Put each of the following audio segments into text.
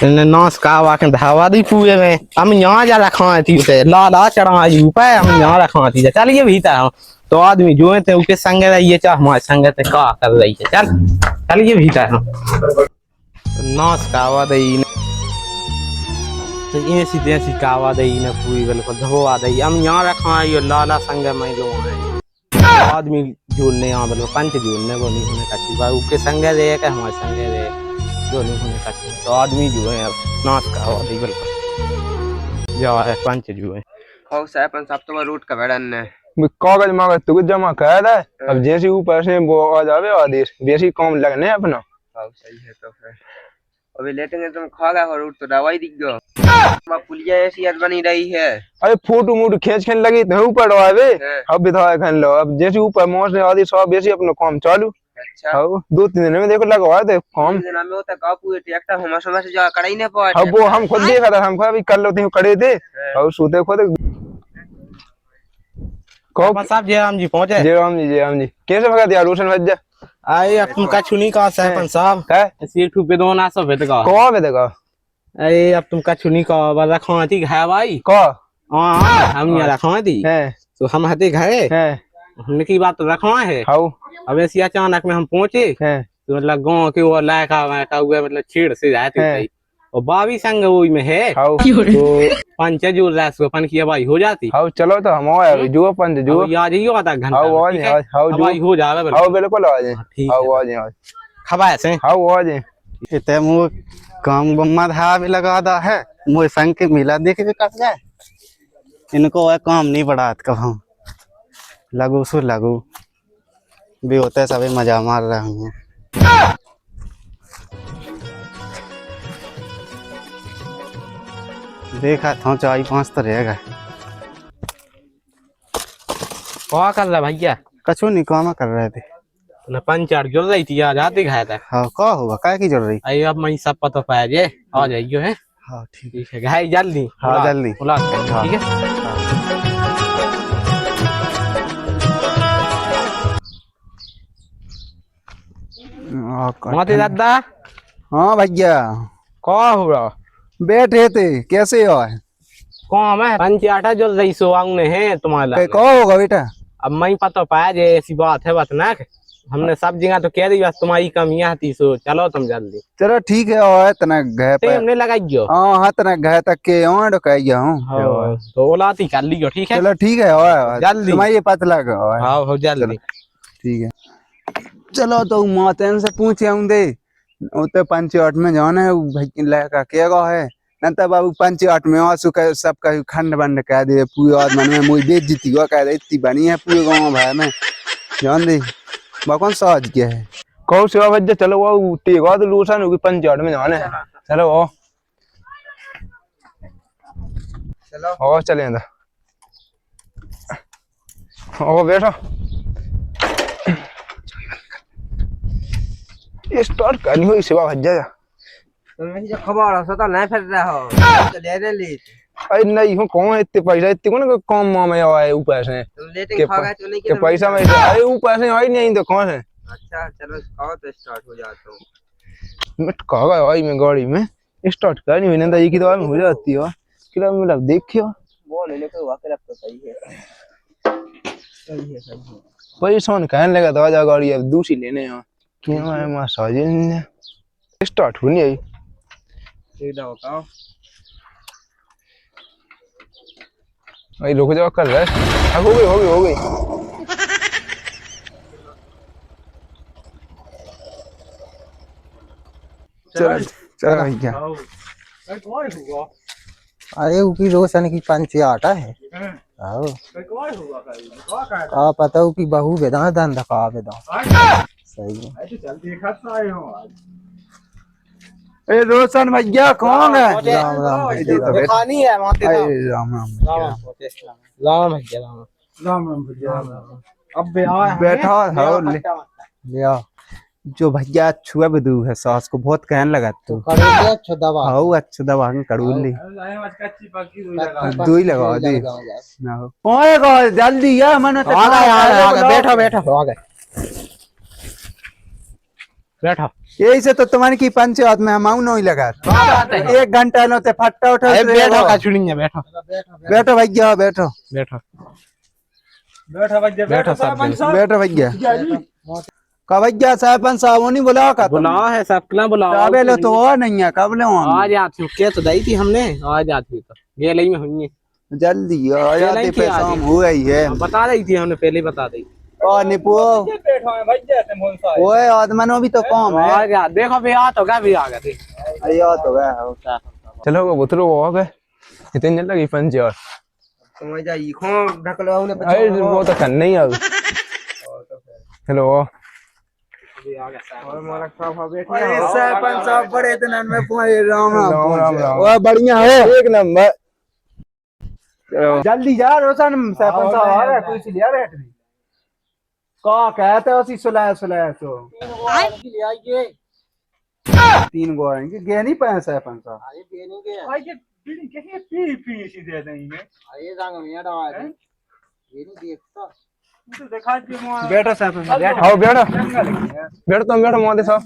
नाश का वाकन धावा दी पूए में हम यहाँ जा रखा थी उसे लाला चढ़ा यू पे हम यहाँ रखा थी चलिए भीतर तो आदमी जो थे उसके संग रहिए चाहे हमारे संग थे का कर रही है चल चलिए भीतर नाश कावा दई तो ये सीधे सी कावा दई न पूरी बिल्कुल धोवा दई हम यहाँ रखा ये लाला संग में लो आदमी जोड़ने यहाँ बिल्कुल पंच जोड़ने वो नहीं होने का भाई उसके संग रहे क्या हमारे संग रहे जो नहीं होने का तो आदमी जो है अब नाश का हो रही बिल्कुल जो है पंच जो है और सरपंच साहब तो रूट का बैठन ने कागज मांगा तू जमा कर दे अब जैसे ऊपर से वो आ जावे आदेश वैसे काम लगने अपना। हाँ सही है तो फिर अभी लेटेंगे तुम खा गया रूट तो दवाई दिख गयो पुलिया ऐसी याद बनी रही है। अरे फोटो मोटो खींच खींच लगी तो ऊपर आवे अब विधायक खन लो अब जैसे ऊपर मोस ने आदेश सब वैसे अपना काम चालू। अच्छा अब 2-3 दिन में देखो लगवा दे काम दिन में होता का पूरे ट्रैक्टर हम समझ जा कड़ाई ने पाए अब वो हम खुद देखा था हम अभी कर लो थे खड़े थे और सोते खुद को साहब जयराम जी पहुंचे जयराम जी कैसे भगा दिया रोशन भज्जा आए अब तुम का छुनी का सरपंच साहब है सीट पे दो ना सब भेद का को भेद का अरे अब तुम का छुनी का वाला रखवा थी है भाई को हां हम यहाँ रखवा थी है तो हम हते घरे है हमने की बात रखवा है हाउ अब ऐसी अचानक में हम पहुंचे है तो मतलब गांव के वो लायका वायका हुए मतलब छेड़ से जाते थे और बावी संग वो में है तो पंच जो रैस अपन की भाई हो जाती हाउ चलो तो हम आए जो पंच जो आ जाइयो आधा घंटा हाउ आज हाउ भाई हो जावे हाउ बिल्कुल आ जाए हाउ आ जाए खबा से हाउ आ जाए इते मु काम गम्मा धा भी लगा दा है मोय संग के मिला देख के कर जाए इनको है काम नहीं बढ़ात कब लगू सु लगू भी होते सभी मजा मार रहे हैं देखा था 4-5 तो रहेगा क्या कर रहा भैया कछु नहीं काम कर रहे थे ना पंचार जुड़ रही थी आज आते खाया था हाँ क्या हुआ काय की जरूरी अरे अब मैं सब पता पाया जे आ जाइयो है हाँ ठीक है घाई जल्दी हाँ जल्दी ठीक है माते दादा हाँ भैया क्या हुआ बैठे थे कैसे हो कौन है पंचाटा जुड़ रही सो आऊने है तुम्हारा क्या होगा बेटा अब मैं पता पाया जे ऐसी बात है बस ना हमने सब जगह तो कह दी बस तुम्हारी कमियां थी सो चलो तुम जल्दी चलो ठीक है और तना घर पे हमने लगाइयो हाँ तना घर तक के और कहिया हूं तो ओलाती कर लियो ठीक है चलो ठीक है और जल्दी तुम्हारी पता लगा हां हो जल्दी ठीक है चलो तो मातन से पूछे आऊं दे उते 5-8 में जाना है भाई लड़का केगा है न तब बाबू 5-8 में और सुख सब का खंड बंड कह दे पूरे आदमी में मुझे बेइज्जती हुआ कह दे इतनी बनी है पूरे गांव भाई में जान दे कौन साज क्या है कौ सेवा भज्जा चलो वो टेगा तो लूसन होगी 5-8 में जाना है चलो ओ चलो ओ चले अंदर ओ बैठो ये स्टार्ट करनी हुई सेवा भज्जा तुम जो खबर हो तो नहीं फिर रहा हो तो ले ले ली अरे नहीं हूँ कौन है इतने पैसा इतने कौन कौन में आए ऊपर से तुम लेटिंग खा गए तो नहीं के पैसा में अरे ऊपर से आई नहीं तो कौन है अच्छा चलो खाओ तो स्टार्ट हो जाता हूँ मैं कहा गया भाई मैं गाड़ी में स्टार्ट करनी हुई ना ये की दवा में हो जाती है किला में मतलब देखियो वो लेने को वाकई तो सही है सही है पैसा कहने लगा तो आजा गाड़ी अब दूसरी लेने हैं क्यों है मां साजिन स्टार्ट होनी है ठीक है बताओ भाई रुक जाओ कर रहा हो गई चल भैया अरे उसकी रोशन की 5-8 है आओ आ पता हो कि बहू बेदा धंधा का बेदा सही है ए रोशन भैया कौन है राम राम भैया खानी है माते राम राम राम भैया राम भैया अब बैठा हो ले आ जो भैया छुआ बदू है सास को बहुत कहने लगा तू अच्छा दवा हां अच्छा दवा कड़ूली दूई लगा दे ओएगा जल्दी या मन आ गए बैठो आ गए बैठो यही से तो तुम्हारी की पंचायत में हम आऊ नहीं लगा 1 घंटा नो ते फट्टा उठा बैठो कचुड़ी बैठो बैठो भैया बैठो बैठो बैठो भैया बैठो सब बैठो भैया का भैया सरपंच साहब नहीं बुलाओ का बुलाओ है सब क्यों बुलाओ अबे लो तो और नहीं है कब लो आज आती हूँ क्या तो दी थी हमने आज आती हुई तो ये लई में हुई है जल्दी आ जाते पे शाम हो गई है बता रही थी हमने पहले ही बता दी और निपो बैठो है भैया तुम कौन सा ओए आदमनो भी तो कम है आज आ देखो भी आ तो गया भी आ गया देख अयो तो गया चलो वो उतरो हो गए इतने जल्दी लगी पंचायत समझ जाइए खो ढक लो ने अरे वो तो करना ही अब हेलो और मालक साहब बैठे अरे सरपंच साहब बड़े दिन में पूरे राम राम राम राम। वो बढ़िया है एक नंबर चलो जल्दी जा रोशन सरपंच साहब आ रहा कुछ लिया बैठ भी का कहते हो सी सुलाया सुलाया तो 3 गो आएंगे गे नहीं पाए सरपंच साहब भाई ये बीड़ी कैसे पी पी सी दे देंगे ये रंग में डाल ये नहीं देखता तो दिखा दे मुआ बैठो सरपंच साहब बैठो आओ बैठो बैठो तुम बैठो मोदी साहब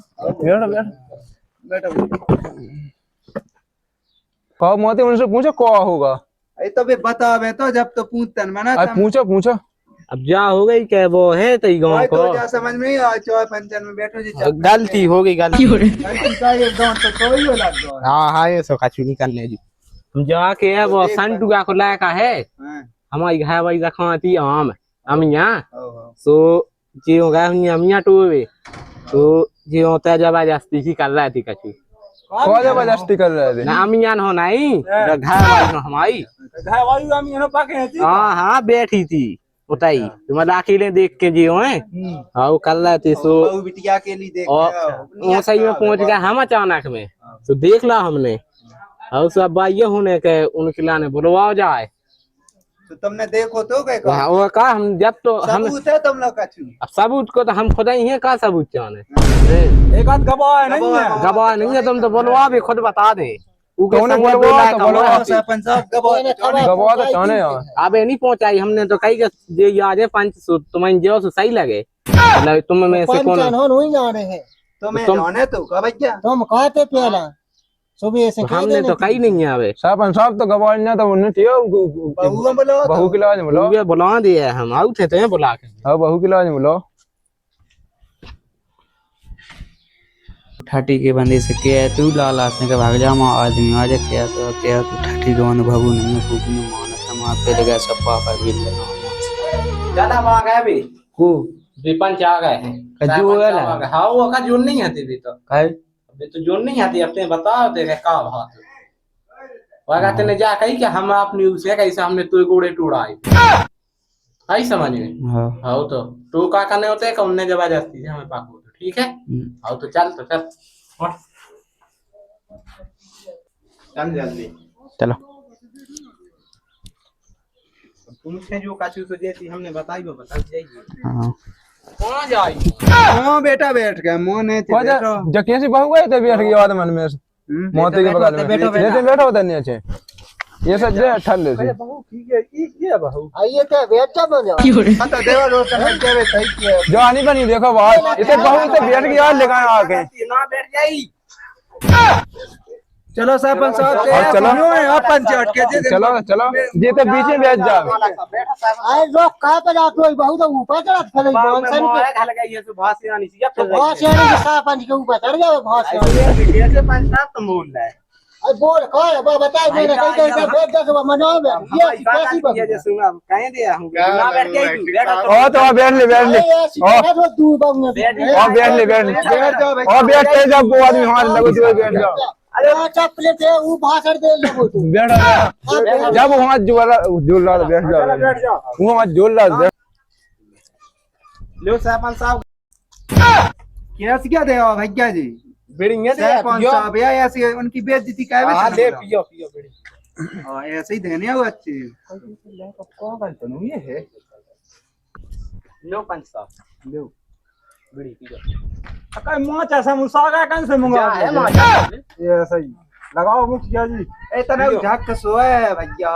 बैठो कहो मोदी उनसे पूछो क्या होगा अरे तो भी बतावे तो जब तो पूछतन मना अरे पूछो पूछो अब जा हो गई क्या वो है तो गाँव को तो जा समझ में आ चौय पंचन में बैठो जी गलती हो गई गलती गलती का एक गांव तो कोई हो लग गया हाँ हाँ ये सो कचुड़ी करने जी हम जाके है वो संटुआ को लाया है हमारी घर वाली रखा थी आम अमिया सो जी हो गया अमिया टोवे तो जी होता जबरदस्ती की कर रहा थी कचू कौन जबरदस्ती कर रहे थे ना अमिया हो नहीं घर वाली हमारी घर वाली हम यहाँ पाके हैं हाँ हाँ बैठी थी उताई तुम्हारे अकेले देख के जियो है हाँ वो कर रहे थे सो बहू बिटिया के लिए देख और वो सही में पहुंच गया हम अचानक में तो देख ला हमने और सब बाइये होने के उनके लाने बुलवाओ जाए तो तुमने देखो तो गए हाँ, वो का हम जब तो हम सबूत है तुम लोग का छू अब सबूत को तो हम खुद ही है का सबूत चाहने एक आध गवाह है नहीं है गवाह नहीं है तुम तो बुलवा भी खुद बता दे कौन बुलवा तो बुलवा सरपंच साहब गवाह तो चाहने यार अबे नहीं पहुंचाई हमने तो कही जे याद है 500 तुम्हें जो सही लगे मतलब तुम में से कौन नहीं जाने हैं तुम्हें जाने तो का भैया तुम कहते पहला सुबह से हमने तो कही नहीं है अबे सरपंच साहब तो गवाह नहीं तो उन्हें थियो बहू बोलो बहू की लाज बोलो ये बुला दिया हम आउट थे बुला के हाँ बहू की लाज बोलो ठाठी के बंदे से क्या तू लाल आसने के भाग जा मां आदमी आ जा क्या तो ठाठी को अनुभव नहीं खूब नहीं माना तमा पे लगा सब पापा भी लेना ज्यादा भाग है अभी को विपंच आ गए हैं कजू वाला हाँ वो का जोन नहीं आती भी तो काय अबे तो जोन नहीं आती अपने बताओ तेरे का बात वागा तेने जा कही कि हम अपनी उसे कैसे हमने तो गोड़े टूड़ाए आई समझ में हाँ तो तो का करने होते हैं उनने जबरदस्ती से हमें पाको तो ठीक है हाँ तो चल जल्दी चलो तुमसे जो काचू तो जैसी हमने बताई वो बता जाइए हाँ कौन जाई हां बेटा बैठ गया मोने बैठो जकिया से बहू गए थे बैठ गई बाद मन में मोती के बगल में लेते बैठो उधर नहीं अच्छे ये सब जे ठल ले बहू ठीक है ये बहू आइए क्या बैठ जा बनो तो देवा रोशन के वे सही किया जो आनी बनी देखो बात इसे बहू से बैठ गई और लेकर आके ना बैठ जाई चलो सरपंच साहब चलो पंचायत के चलो चलो ये तो बीच में बैठ जा आए लोग कहां पे जाते हो बहू तो ऊपर चढ़ खड़े बांसन पे ढल गई है तो भाषी आनी चाहिए तो बहुत से आने के सरपंच के ऊपर चढ़ जाओ बहुत से कैसे पंचायत तुम बोल रहा है अरे बोल कौन बता मैंने कहीं कहीं बैठ जा के मनाओ ये कैसी बात ये सुना कहीं दिया हूं ना बैठ गई बैठ ओ तो बैठ ले है तू बहू में और बैठ ले बैठ जाओ और बैठ के जब वो आदमी हमारे लगो जो बैठ जाओ अरे चप्पल दे वो भाषण दे लगो तू बैठो जब वहां जोल रहा बैठ जाओ वो वहां जोल रहा लो सरपंच साहब क्या देवा भैया जी बिड़िंगे दे सरपंच साहब या ऐसी उनकी बेइज्जती काहे हां में ले पियो पियो बिड़ी हां ऐसे ही देने हो अच्छे कौन करते नु ये है लो पंच साहब लो बिड़ी पियो अका माचा समोसा का कन से मंगा है माचा ये सही लगाओ मुखिया जी ए तना झक सोए भैया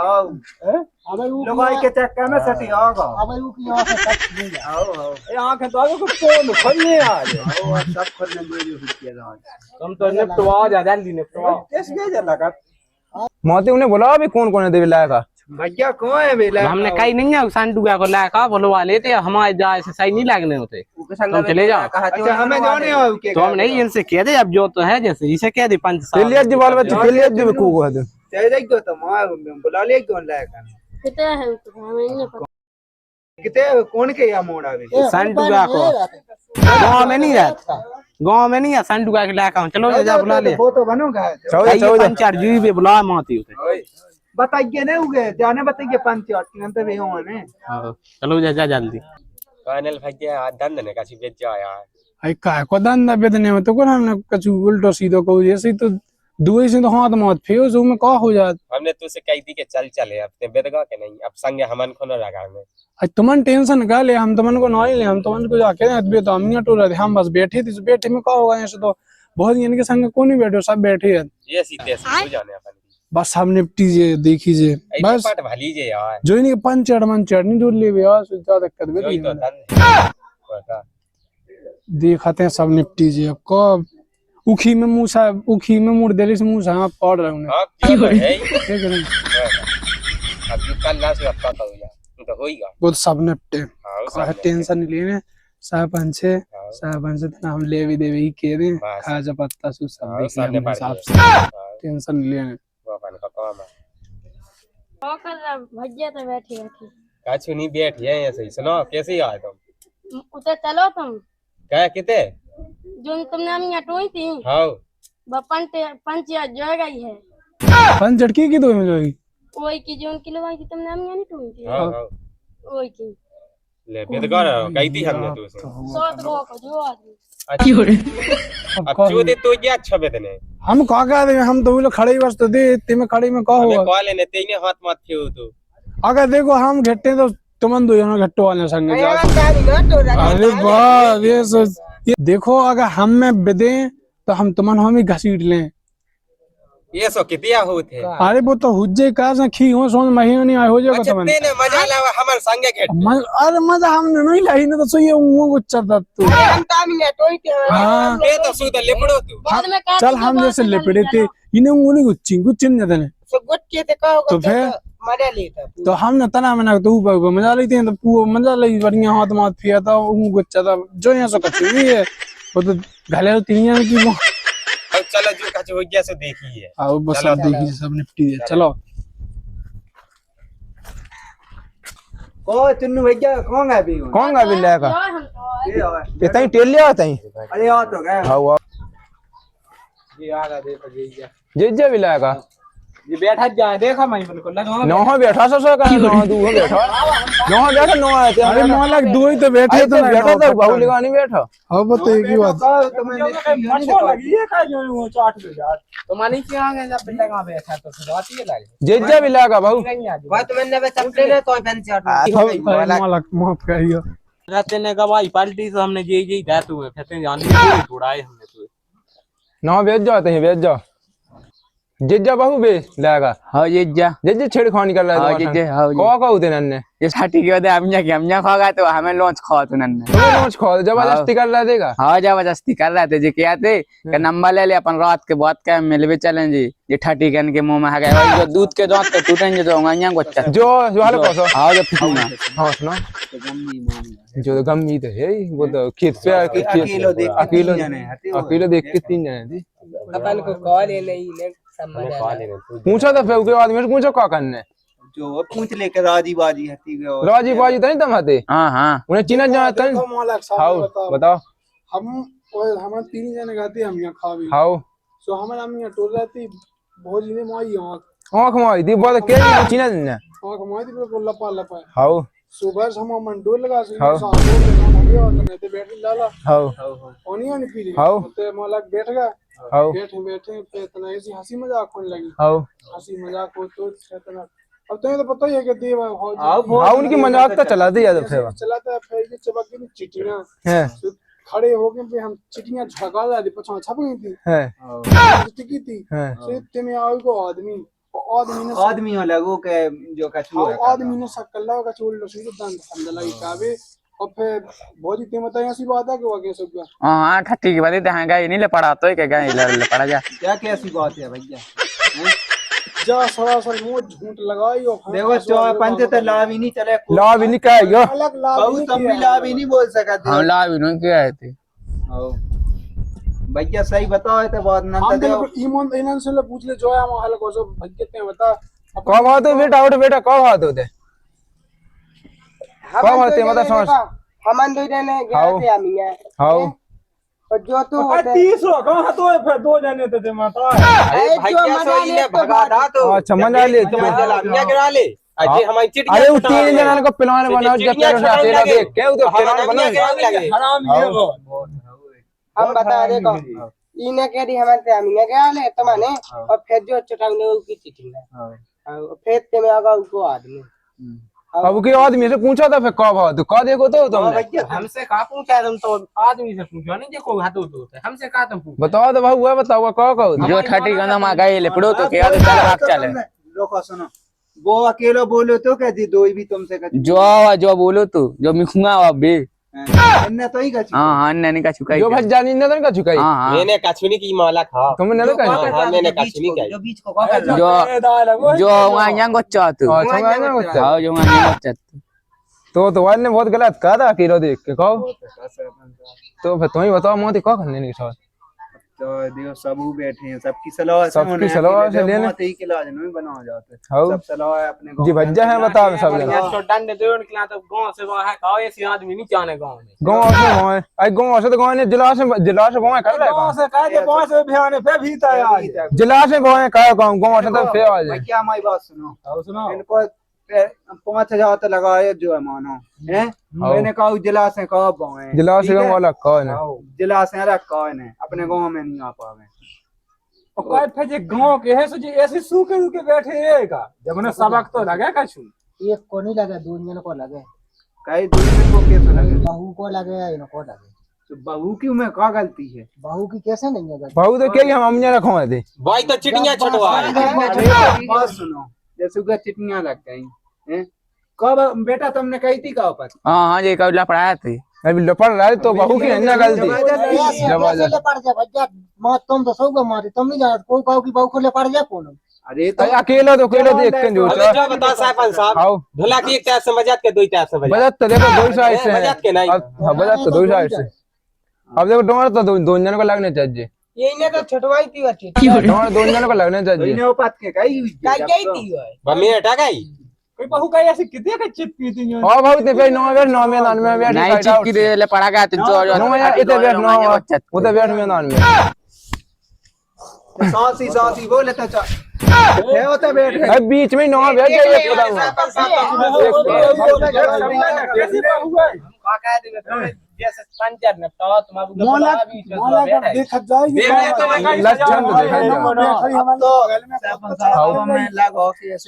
अबे वो लगाई के चक्कर में सटी होगा अबे वो की आंख तक नहीं जा आओ ए आंखें तो आगे कुछ तो खोलने आज आओ सब खोलने दे भैया आज तुम तो निपटवा जा जल्दी निपटवा कैसे गया लगा मोती उन्हें बोला अभी कौन कौन है देवी लायका भैया कौन है बेला हमने कहीं नहीं है संडुगा को लाया बुलवा लेते हमारे जाए से सही नहीं लगने होते तुम चले जाओ अच्छा हमें जाने हो के तो हम नहीं इनसे कह दे अब जो तो है जैसे इसे कह दे 5 साल तेलिया जी बाल बच्चे तेलिया जी को है दे चल जाएगा तो मां बुला ले कौन लायका कितना है तो हमें नहीं पता कितने कौन के या मोड़ आवे संडुगा को गांव में नहीं रहता गांव में नहीं है संडुगा के लायका चलो जा बुला ले वो तो बनूंगा पंचायत जी भी बुला माती होते बताइए नहीं उगे जाने बताइए पंचायत की अंत वे होने चलो जा जल्दी कानल भैया दंद ने काची बेच जाया आई काय को धंधा बेचने में तो को हमने कछु उल्टो सीधो को जैसे तो दुई से तो हाथ मत फेस में का हो जात हमने तुझसे कही थी कि चल चले अपने बेदगा के नहीं अब संगे हमन को न लगा में आज तुमन टेंशन का ले हम तुमन को नहीं ले हम तुमन को जाके अभी तो हम टूर रहे हम बस बैठे थे बैठे में का होगा ऐसे तो बहुत इनके संग को नहीं बैठे सब बैठे हैं ये सीधे से हो जाने अपन बस हम निपटीजिए देखिए बस पाट भलीजे यार जो इनके पंचड़ नहीं जोड़ ले यार ज्यादा दिक्कत यही तो भी दंद दिखाते हैं सब निपटीजिए कब उखी में मूसा उखी में मुड़ देली से मूसा आप पड़ रहे हैं हां क्यों है ठीक है नहीं अब जो कल ना से रखता तो यार तो होएगा वो तो सब निपटे हां का टेंशन नहीं लेने सरपंच तो हम ले भी देवे ही कह दे खा जा पत्ता सु सब देख हिसाब से टेंशन नहीं लेने वो अपन का काम है वो कर भैया तो बैठी बैठी काछु नहीं बैठ है ऐसे ही सुनो कैसे आए तुम उधर चलो तुम क्या किते जो तुमने हम यहाँ टोई थी हां पंचायत जो गई है पंच झटकी की दो में जोगी वही की जो उनकी लगाई थी तुमने हम यहाँ नहीं टोई थी हां वही की ले बेदगा कही थी हमने तो सात लोगों को जो आदमी अब जो दे तो ये अच्छा बेदने हम का कह दे हम तो लोग खड़े ही बस तो दे इतने में खड़े में का हमें होगा कॉल लेने तेने हाथ मत थे तो अगर देखो हम घट्टे तो तुमन दो जन घट्टो वाले संग अरे वाह ये देखो अगर हम में बिदे तो हम तुमन हम ही घसीट लें ये सो कितिया होते अरे वो तो हुज्जे का से खी हो सोन महीने नहीं आए हो जाएगा अच्छा तुमन तेने मजा लावा हमर संगे के अरे मजा हमने नहीं लाई ना तो सही है वो गुच्चा था तू हम तामिया टोई थे हाँ ते तो सुध लिपड़ो तू बाद में चल हम जैसे लिपड़े थे इन्हें उन्हें गुच्ची नहीं जाते ने तो गुच्चे ते कहो तो फिर मजा लेता तो हमने तना मना तो ऊपर मजा लेते हैं तो पूरा मजा लगी बढ़िया हाथ माथ फिया था वो गुच्चा था जो यहाँ से कच्ची हुई है वो तो घले तीन की वो अब चलो जो कछ हो गया सो देखिए आओ बस सब देखिए सब निपटी है चलो को चुन्नू भैया कौन है भी कौन गा बिल्ला का हम तो ये तई टेलिया होता ही अरे आ तो गए हां ये आ रहा देखो जे बिल्ला का ये बैठा जा देखा मैं बिल्कुल लगा नौ बैठा सो का नौ दू बैठा नौ आए थे अरे मोहल्ला दो ही तो बैठे तो बैठा था बाबू लगा नहीं बैठा हाँ बता एक ही बात तो मानी क्यों आ गए जब बिल्ला कहां बैठा तो रात ही लगे जेजा बिल्ला का बाबू बात मैंने बस चपले ने तो पंचायत मालक माफ करियो रहते ने गवाही पलटी तो हमने जी दा तू है फिर जान ली थोड़ाए हमने तो नौ बेच जाओ तही बेच जाओ जेजा बाबू बे लागा हाँ जेजा जेजे छेड़खानी कर रहा है जेजे हाँ को का होते नन्ने ये साठी के होते हम यहाँ खागा तो हमें लॉन्च खा तो नन्ने तो नोच खो जबरदस्ती कर रहा देगा हाँ जबरदस्ती कर रहे थे जी क्या थे कि नंबर ले ले अपन रात के बाद के मिलवे चलें जी ये ठाटी कन के मुंह में है गए जो दूध के दांत के टूटेंगे तो यहाँ को अच्छा जो वाले कोसो हाँ जो फिटूंगा हाँ सुनो जो गम्मी तो है वो तो खेत पे अकेलो देख के 3 जने थे अपन को कॉल है नहीं पूछो तो फिर उसके बाद मेरे पूछो क्या करने जो पूछ लेके राजी बाजी हती गयो राजी बाजी तो नहीं तुम आते हाँ हाँ उन्हें चीना जाता है हाउ बताओ हम हमारे 3 जने गाते हम यहाँ खा भी हाउ सो हमारे हम यहाँ टोल रहती बहुत जिने माई आंख मारी थी बहुत के चीना ने आंख माई थी बिल्कुल लपा लपा हाउ सुबह हम मंडोल लगा से हाँ। तो बैटरी डाला हाउ पानी वानी पी ली हाँ। तो मालक बैठ गया हाउ बैठे बैठे पे इतना ऐसी हंसी मजाक होने लगी हाउ हंसी मजाक हो तो इतना अब तुम्हें तो पता ही है कि देव हाउ उनकी मजाक तो चला दी यार फिर चलाता है फिर ये चबक गई चिटियां है खड़े हो गए पे हम चिटियां झका दी पछा छप गई थी है टिकी थी है से में आओ को आदमी आदमी हो लगो के जो कछु है आदमी ने सकल्ला का चोल लसी तो दंड अंदर लगी कावे और फिर बहुत ही ते बताया ऐसी बात है कि वाकई सब का हाँ ठट्टी की बात है हाँ गई नहीं ले पड़ा तो क्या गई ले पड़ा जा क्या कैसी बात है भैया जा सरासर मुंह झूठ लगाई और देखो चौ पंच तो लाभ ही नहीं चले ला भी नहीं कह गयो अलग लाभ बहुत तुम भी लाभ ही नहीं बोल सकते हम ला भी नहीं किया थे भैया सही बताओ तो बहुत हम नंतर देखो बिल्कुल ईमान इनन से पूछ ले जो है हम हाल को सब भज के बता कब आते बेटा उठ बेटा कब आते होते कब आते मतलब समझ हमन दो जने गए थे अमिया हाउ और जो तू होते 30 कहां तो है फिर दो जने थे माता अरे भैया सो इने भगा दा तो अच्छा मजा ले तो अमिया गिरा ले अजय हमारी चिट अरे वो तीन जनन को पिलवाने बनाओ जब तेरे से अकेला देख के तो पिलवाने बनाओ हराम ये वो हम बता दे को इने कह दी हमन से अमिया गया ले तो माने और फिर जो चटाउने उसकी चिट्ठी है और फिर ते में आगा उनको आदमी अब के आदमी से पूछा था फिर कब आओ तो कह देखो तो तुमने हमसे कहा पूछा तुम तो आदमी से पूछो नहीं देखो हाथों तो हमसे कहा तुम पूछो बताओ तो भाई हुआ बताओ कह कहो जो ठट्टी का नाम आ गई ले पड़ो तो क्या तो चल भाग चले रोको सुनो वो अकेला बोलो तो क्या दी दो भी तुमसे कछु जो बोलो तू जो मिखूंगा अब भी इन्ने तो ही कछु हाँ हाँ ने का चुकाई जो भाई जानी न का चुकाई हाँ हाँ मैंने कछुनी की माला खा तुमने न कहा हाँ मैंने कछुनी की जो बीच को कह कर जो जो वहाँ यहाँ गोच्चा तू अच्छा मैं ना बच्चा हाँ जो वहाँ यहाँ गोच्चा तो वाल ने बहुत गलत कहा था अकेला देख के कहो तो फिर तुम ही बताओ मोती कह करने नहीं साथ तो देखो सब बैठे हैं सबकी सलाह से सबकी होने सलाह से लेने ही के इलाज नहीं बनाया जाते हाउ सब सलाह है अपने जी भज्जा है बताओ सब जन तो डंडे दे उनके तो गांव से वहां है कहो ऐसी आदमी नहीं जाने गांव में गांव से गांव है आई गांव से तो गांव ने जिला से गांव कर रहा है से कह के पांच से भियाने पे भी था आज जिला से गांव है का गांव से तो फिर आ जाए क्या हमारी बात सुनो सुनो इनको 5,000 तो लगाए जो है मानो है मैंने कहा जिला से कहा पाए जिला से गांव वाला कौन है जिला से अरे कौन है अपने गांव में नहीं आ पावे और कोई फिर जे गांव के है सो जी ऐसे सूखे के बैठे है का जब उन्हें सबक तो लगे कछु एक को नहीं लगे दो जन को लगे कई दूसरे को कैसे लगे बहू को लगे इनको लगे तो बहू की में क्या गलती है बहू की कैसे नहीं है बहु तो क्या हम अम्मी रखवा थे भाई तो चिटियां छटवा बात सुनो जैसे उगा चिटनियां लग गई हैं कब बेटा तुमने कही थी कब पर हाँ हाँ जी कबला पढ़ाया थी अभी लपड़ रहा है तो बहू की है ना गलती ले पड़ जा भैया मत तुम तो सब मारे तुम नहीं जानते कोई कहो कि बहू को ले पड़ जा कौन अरे तो अकेला देख के जो अबे जो बता साहब साहब आओ ढोला की एक तरह से मजाक के दो तरह से बजट तो देखो दो साइड से है मजाक के नहीं हाँ बजट तो दो साइड से अब देखो डोर तो दो जन को लगने चाहिए ये इने तो छटवाई थी अच्छी डोर दो जन को लगने चाहिए इन्हें उपात के कही गई थी मम्मी हटा गई कोई बहू का ऐसे कितने का चिप पी थी हां बहुत ने पे 9 में 99 में बैठ नहीं चिपकी दे ले पढ़ा गया तो जो नो यार इधर बैठ नो उधर बैठ में 99 में सांसी बोले तो है होता बैठ अब बीच में 9 बैठ गया ये बताऊं जैसे पंचर ने तो तुम्हारा मोला का देखा जाएगी लक्षण तो देखा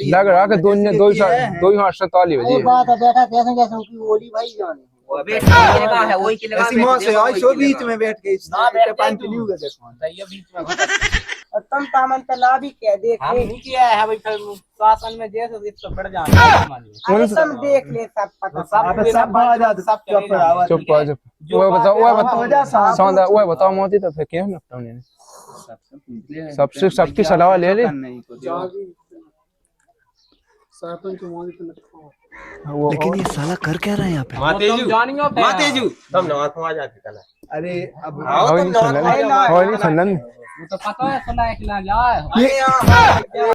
लग रहा कि दो हाथ से ताली बजी और बात है बैठा कैसे कैसे उनकी ओली भाई जाने वो बेटा लगा है वही के लगा ऐसी मौत से आई सो बीच में बैठ गई कंटिन्यू कर देखो ये बीच में और तुम तामन तो ला भी क्या देख हम नहीं किया है भाई फिर शासन में जैसे इसको बढ़ जाना अरे तुम देख ले सब पता सब बात सब चुप वो बताओ सौंदा वो बताओ मोती तो फिर क्यों ना सबकी सलाह ले ले सरपंच को मोदी पे लेकिन ये साला कर क्या रहा है यहाँ पे? मातेजू तुम नमाज पढ़ा जाते कला अरे अब आओ तुम नमाज और खंडन वो तो पता है सुना है कि ना जाए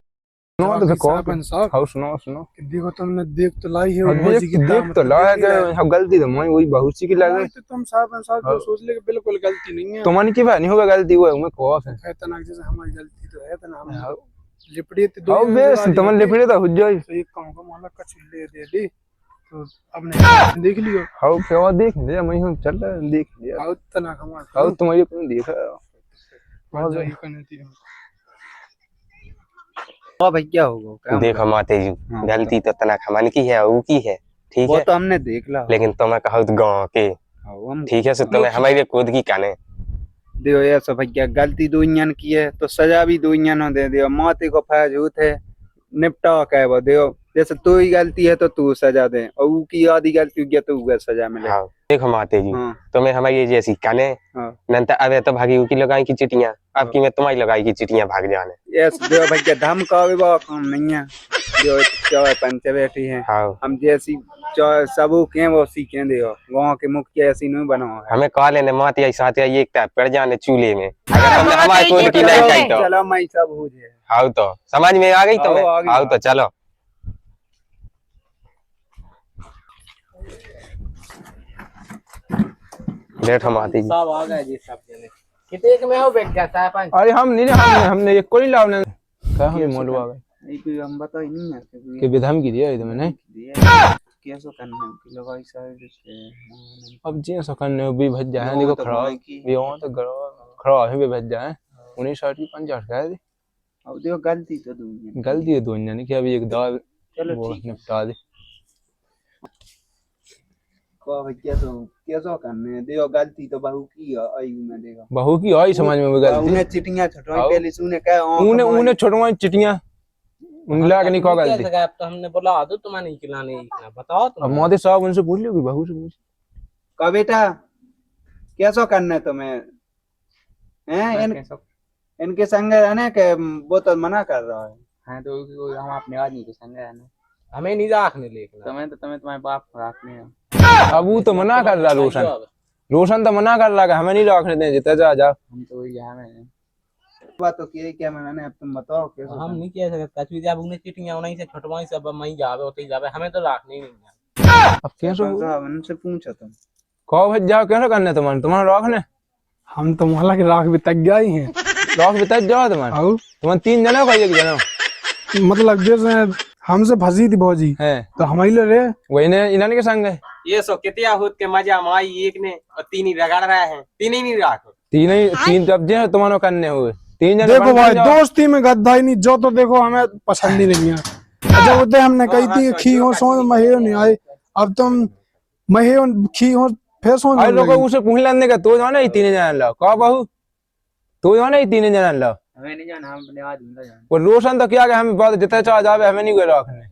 सुनो तो कौन सुनो देखो तुमने देख तो लाई है देख तो लाया कि हम गलती तो मैं वही बहुत सी की लगे तुम साहब सोच ले कि बिल्कुल गलती नहीं है तुम्हारी की बात नहीं होगा गलती हुआ मैं कौन है इतना जैसे हमारी गलती तो है तना हम लिपड़ी तो आओ बेस तुम लिपड़ी तो हो जाए तो एक काम का माला का चिल्ले दे दे तो अब नहीं देख लियो आओ क्या देख लिया मैं हूं चल देख लिया आओ तना हमारा आओ तुम्हारी कौन देखा बहुत जाई करनी थी ओ भैया होगा देखो मातेजू गलती तो तना खमन की है वो की है ठीक वो है तो हमने देख ला लेकिन तुम्हें कहा गांव के हम ठीक है सो तुम्हें हमारी खुद की काने दियो ये सब भैया गलती दो इंजन की है तो सजा भी दो इंजन दे दियो मौत को फैज होते निपटा कह वो दियो जैसे तू ही गलती है तो तू सजा दे और ऊ की आधी गलती हो गया तो ऊ सजा मिले। हाँ देखो माते जी हाँ। तुम्हें हमारी जैसी काने हाँ। नंतर अबे तो भागी की लगाई की चिटियां अब की मैं तुम्हारी लगाई की चिटियां भाग जाने यस दियो भैया धमकावे बा काम नहीं है जो चाहे पंच बैठी है हाँ हम जैसी सबू के वो सीखे दियो गांव के मुखिया ऐसी नहीं बना है हमें कह लेने मात या साथ या एक टाइप पड़ जाने चूल्हे में अगर तुमने हमारी खुद की नहीं कही तो चलो मैं सब हो जाए हाँ तो समझ में आ गई तुम्हें हाँ तो चलो बैठो माती जी सब आ गए जी सब जने कितने के में हो बैठ गया सरपंच अरे हम नहीं हमने एक को नहीं लावने क्या हम मोलवा गए नहीं कोई हम बता ही नहीं है कि विधम की दिया इधर मैंने कैसो करना है कि लगाई साइड से अब जी सकन भी भज जाए देखो खड़ा भी हो तो खड़ा है भी भज जाए 1950 कह दे अब देखो गलती तो दूंगी गलती है दुनिया ने कि अभी एक दवा चलो निपटा दे को भैया तो कैसो करने देखो गलती तो बहू की है आई में देखो बहू की आई समझ में गलती उन्हें चिटियां छटवाई पहले सुने कह उन्हें छोड़वाई चिटियां उनला के नहीं को गलती अब तो हमने बोला दो तुम्हें नहीं खिलाने बताओ तुम अब मोदी साहब उनसे पूछ लो कि बहू से पूछ का बेटा कैसो करने तुम्हें हैं इनके संग रहने के वो तो मना कर रहा है हाँ तो हम अपने आदमी के संग रहने हमें नहीं रखने लेकिन तुम्हें तुम्हारे बाप को रखने हैं अब वो तो मना कर रहा रोशन तो मना कर रहा हमें नहीं रखने दें जितना जा हम तो वही है बात तो किए क्या मैंने अब तुम बताओ कैसे हम नहीं कह सकते कछु जब उन्हें चिटियां उन्हीं से छटवाई सब मैं जावे होते ही जावे हमें तो रखने ही नहीं है अब कैसे उनसे पूछो तुम कहो भज जाओ कैसे करने तुम्हारा रखने हम तो मोहल्ला के राख भी तक गया ही हैं रख भी तक जाओ तुम्हारे 3 जना का एक जना मतलब जैसे हमसे फंसी थी भौजी है तो हमारी ले रे वही ने इन्होंने के संग है ये सो कितिया होत के मजा माई एक ने और तीन ही रगड़ रहे हैं तीन ही नहीं राखो तीन जब जे तुम्हारे करने हुए 3 जने देखो भाई दोस्ती में गद्दाई नहीं जो तो देखो हमें पसंद ही नहीं है अच्छा होते हमने कही थी खी हो सो महे नहीं आए अब तुम महे खी हो फिर सो अरे लोग उसे पूछ लेने का तो जाना ही 3 जना ला का बहू तो जाना ही 3 जना ला हमें नहीं जाना हम अपने आदमी का जाना वो रोशन तो क्या हमें बात जितना चाह जावे हमें नहीं कोई रखने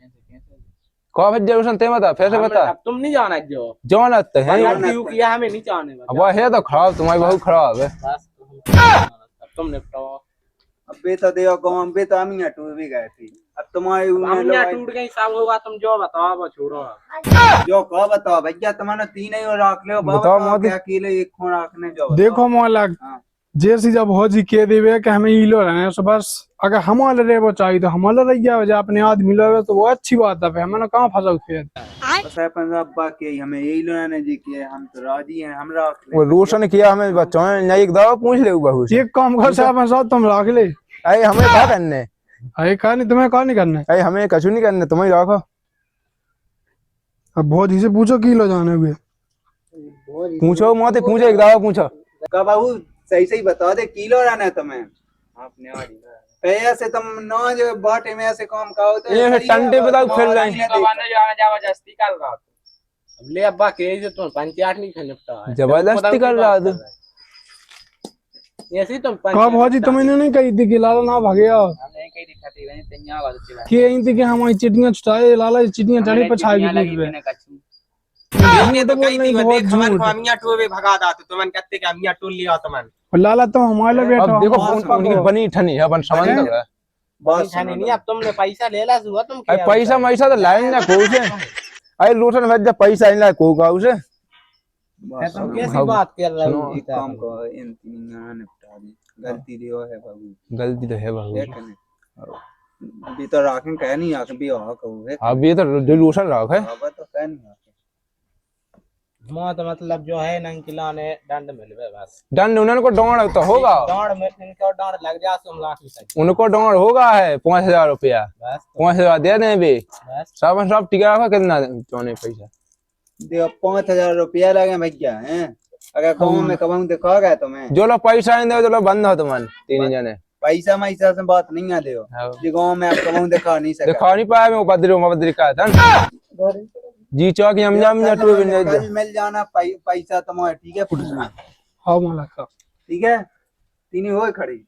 का भज रोशन ते बता फिर से बता अब तुम नहीं जाना जो जाना तो है किया हमें नहीं जाने अब है तो खराब तुम्हारी बहू खराब है अब तुम निपटाओ अब बेटा देखो गांव में तो हम ही टूर भी गए थे अब तुम्हारी हम टूट गई सब होगा तुम जो बताओ वो छोड़ो जो कहो बताओ भैया तुम्हारा 3 ही रख ले बताओ मोदी अकेले एक खून रखने जो देखो मोहल्ला जैसी जब हो जी के देवे कि हमें इलो रहे सो बस अगर हमारे रे वो चाहिए तो हमारा रह गया अपने आदमी लोगे तो वो अच्छी बात है हमें कहाँ फंसा फिर अब्बा के हमें यही लोने जी के हम तो राजी हैं हम रख ले वो रोशन किया हमें बच्चों ने एक दवा पूछ ले बहू से एक काम कर साहब तुम रख ले अरे हमें क्या करने अरे कहा नहीं तुम्हें कहा नहीं करना अरे हमें कछु नहीं करने तुम्हें रखो अब बहुत ही से पूछो किलो जाने हुए पूछो मोते पूछो एक दवा पूछो का बाबू सही सही बता दे किलो रहना है तुम्हें अपने आदमी का पैसे तुम ना जो बाटे में ऐसे काम का होता ये टंटे पे तो खेल रहे हैं जाना जावा जस्ती कर रहा ले अब्बा के जो तुम पंचायत नहीं निपटा जबरदस्ती कर रहा था ऐसे तुम कब भौजी तुम इन्होंने नहीं कही थी कि लाला ना भागे आओ हमने कही थी खाती वहीं तैयार हो जाती कि यही थी कि हमारी चिड़ियां छुटाए लाला चिड़ियां चढ़ी पर छाई भी ये तो कही थी देख हमारे को अमिया टोवे भगा दा तो तुमन कहते कि अमिया टोल लिया तुमन लाला तो हमारे बैठो अब देखो उनकी बनी ठनी अपन समझ तक है बस नहीं अब तुमने पैसा ले ला हुआ तुम अरे पैसा मैसा तो लाइन ना को से अरे रोशन भज पैसा इन ला को का उसे तुम कैसी बात कर रहे हो काम को इन तीन निपटा दी गलती दियो है बाबू गलती तो है बाबू अभी तो राखें कह नहीं आके भी आ कहू है अब ये तो जो रोशन राख है अब तो कह नहीं आके मौत मतलब जो है ना खिलाने दंड मिलवे बस दंड उनको डोंड तो होगा डोंड में इनको डोंड लग जा तो हम लाख ही उनको डोंड होगा है 5000 रुपया 5000 दे दें भी सब टिका रखो कितना चौने पैसा देखो 5000 रुपया लगे भैया हैं अगर गाँव में कबाऊ दिखा गए तुम्हें जो लोग पैसा नहीं दे जो लोग बंद हो तुम्हारे 3 जने पैसा मैसा से बात नहीं आ दे जी गाँव में आप कबाऊ दिखा नहीं सकते दिखा नहीं पाया मैं उपद्री का था जी चौक हम जा टू बन जाए कल मिल जाना पैसा तुम्हारा, ठीक है पुटना, हाँ माला का ठीक है तीन हो खड़ी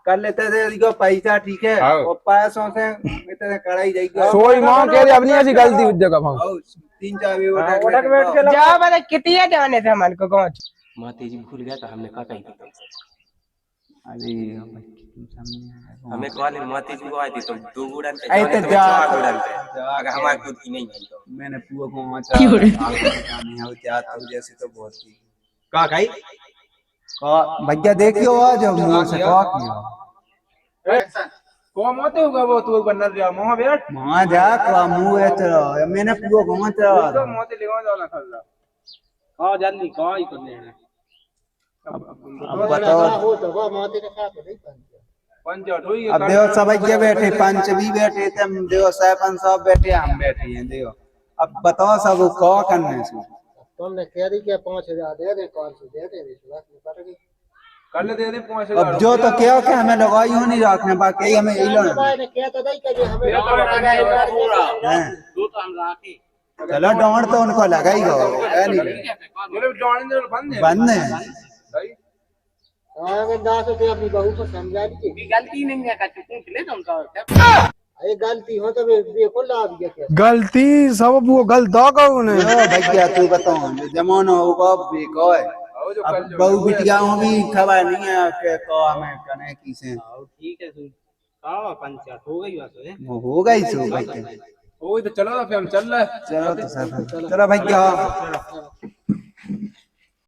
कर लेते थे इसको पैसा, ठीक है और पैसों से इतने कड़ाई जाएगी सोई मां कह रही अपनी ऐसी गलती उस जगह भाव 3-4 भी उठक बैठ के जाओ बता कितने जाने थे हमारे को गाँव। माते जी भूल गया तो हमने कहा कही थी अरे हमें कॉल माते जी को आई थी तो 2 उड़न थे ऐ तो जा उड़न थे अगर हमारे खुद की नहीं है तो मैंने पूरा को मचा नहीं है क्या तो जैसे तो बहुत थी का कही भैया देखियो आज मुंह से का किया को मोते होगा वो तू बनर जा मोह बैठ वहां जा का मुंह है तेरा मैंने पूरा को मचा तो मोते ले जाना खल्ला हां जल्दी का ही करने हैं अब बताओ हो तो वो माते के साथ नहीं पंच होई अब देखो सब ये बैठे पंच भी बैठे तुम देखो सरपंच सब बैठे हम बैठे हैं देखो अब बताओ सब को करने से तुमने कह दी कि 5000 दे दे कौन से दे दे विश्वास नहीं कर रही कल दे दे 5000 अब जो तो क्या कि हमें लगाई हो नहीं रखने बाकी हमें यही लेना भाई ने कहा तो नहीं कि हमें है दो तो हम राखे चलो डांड तो उनको लगाएगा है नहीं बोले जाने दे बंद है बंद है भाई अगर 10 रुपये अपनी बहू को समझा दीजिए गलती नहीं है कच्चे पूछ ले तुमका ये गलती हो तो देखो लाभ क्या गलती सब वो गलत हो ने भैया तू बताओ जमाना होगा बेको है अब बहु बिटियाओं भी खबर नहीं है कि को हमें कने की से ठीक है हां पंचायत हो गई बात है वो हो गई सो भैया ओ तो चलो फिर हम चल रहे चलो तो सर चलो भैया